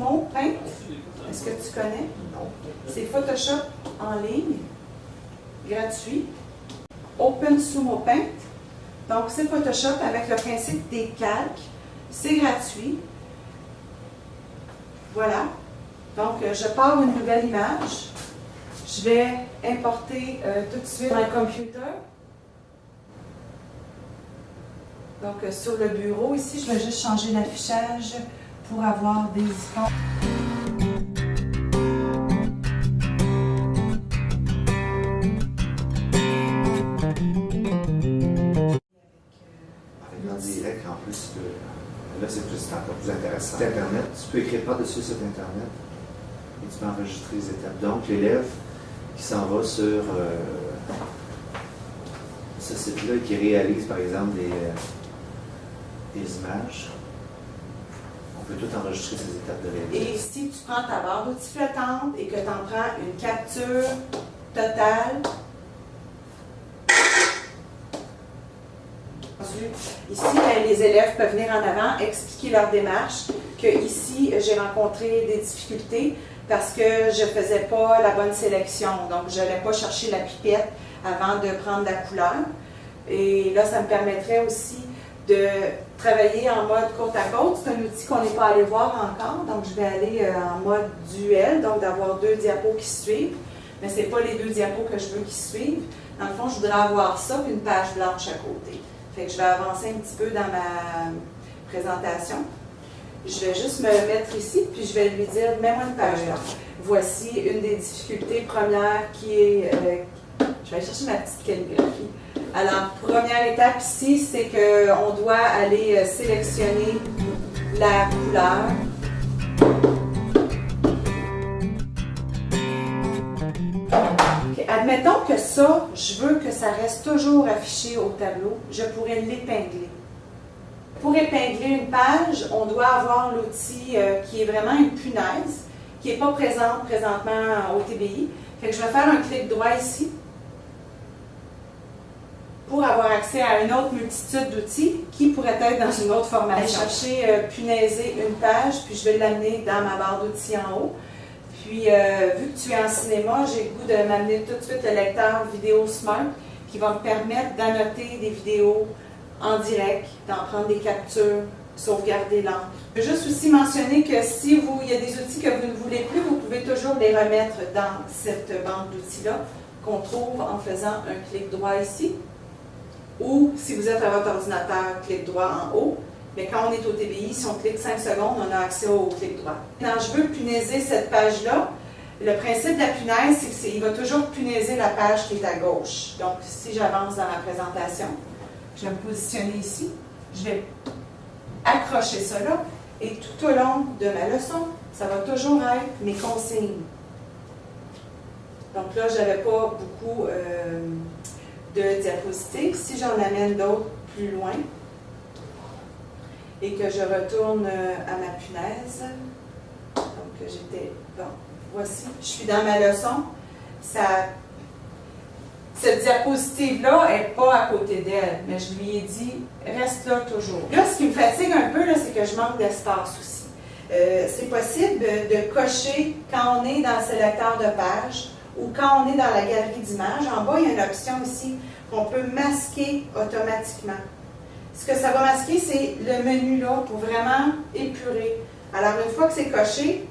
Sumo Paint. Est-ce que tu connais? Non. C'est Photoshop en ligne, gratuit. Open Sumo Paint. Donc, c'est Photoshop avec le principe des calques. C'est gratuit. Voilà. Donc, je pars une nouvelle image. Je vais importer tout de suite dans le computer. Donc, sur le bureau, ici, je vais juste changer l'affichage pour avoir des icônes. Avec en direct, en plus, là, c'est encore plus intéressant. Internet, tu peux écrire par-dessus cet Internet et tu peux enregistrer les étapes. Donc, l'élève qui s'en va sur ce site-là et qui réalise, par exemple, des images, on peut tout enregistrer ces étapes de réalisation. Et si tu prends ta barre d'outils flottante et que tu en prends une capture totale, ici, les élèves peuvent venir en avant, expliquer leur démarche, que ici, j'ai rencontré des difficultés parce que je ne faisais pas la bonne sélection. Donc, je n'allais pas chercher la pipette avant de prendre la couleur. Et là, ça me permettrait aussi de travailler en mode côte à côte. C'est un outil qu'on n'est pas allé voir encore, donc je vais aller en mode duel, donc d'avoir deux diapos qui suivent. Mais ce n'est pas les deux diapos que je veux qui suivent. Dans le fond, je voudrais avoir ça, puis une page blanche à côté. Fait que je vais avancer un petit peu dans ma présentation. Je vais juste me mettre ici, puis je vais lui dire, mets-moi une page blanche. Voici une des difficultés premières qui est... je vais aller chercher ma petite calligraphie. Alors, première étape ici, c'est qu'on doit aller sélectionner la couleur. Okay. Admettons que ça, je veux que ça reste toujours affiché au tableau. Je pourrais l'épingler. Pour épingler une page, on doit avoir l'outil qui est vraiment une punaise, qui n'est pas présente présentement au TBI. Fait que je vais faire un clic droit ici pour avoir accès à une autre multitude d'outils qui pourraient être dans une autre formation. Je vais chercher punaiser une page, puis je vais l'amener dans ma barre d'outils en haut. Puis, vu que tu es en cinéma, j'ai le goût de m'amener tout de suite le lecteur vidéo Smart qui va me permettre d'annoter des vidéos en direct, d'en prendre des captures, sauvegarder l'encre. Je veux juste aussi mentionner que si il y a des outils que vous ne voulez plus, vous pouvez toujours les remettre dans cette banque d'outils-là qu'on trouve en faisant un clic droit ici. Ou, si vous êtes à votre ordinateur, clic droit en haut. Mais quand on est au TBI, si on clique 5 secondes, on a accès au clic droit. Quand je veux punaiser cette page-là, le principe de la punaise, c'est qu'il va toujours punaiser la page qui est à gauche. Donc, si j'avance dans ma présentation, je vais me positionner ici, je vais accrocher ça là, et tout au long de ma leçon, ça va toujours être mes consignes. Donc là, je n'avais pas beaucoup de diapositives. Si j'en amène d'autres plus loin et que je retourne à ma punaise, donc j'étais, bon, voici, je suis dans ma leçon, cette diapositive-là n'est pas à côté d'elle, mais je lui ai dit, reste là toujours. Là, ce qui me fatigue un peu, c'est que je manque d'espace aussi. C'est possible de cocher quand on est dans le sélecteur de page ou quand on est dans la galerie d'images. En bas, il y a une option ici qu'on peut masquer automatiquement. Ce que ça va masquer, c'est le menu là pour vraiment épurer. Alors, une fois que c'est coché,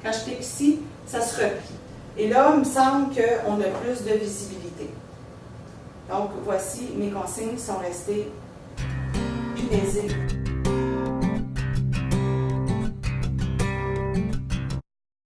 quand je clique ici, ça se replie. Et là, il me semble qu'on a plus de visibilité. Donc, voici, mes consignes sont restées punaisées.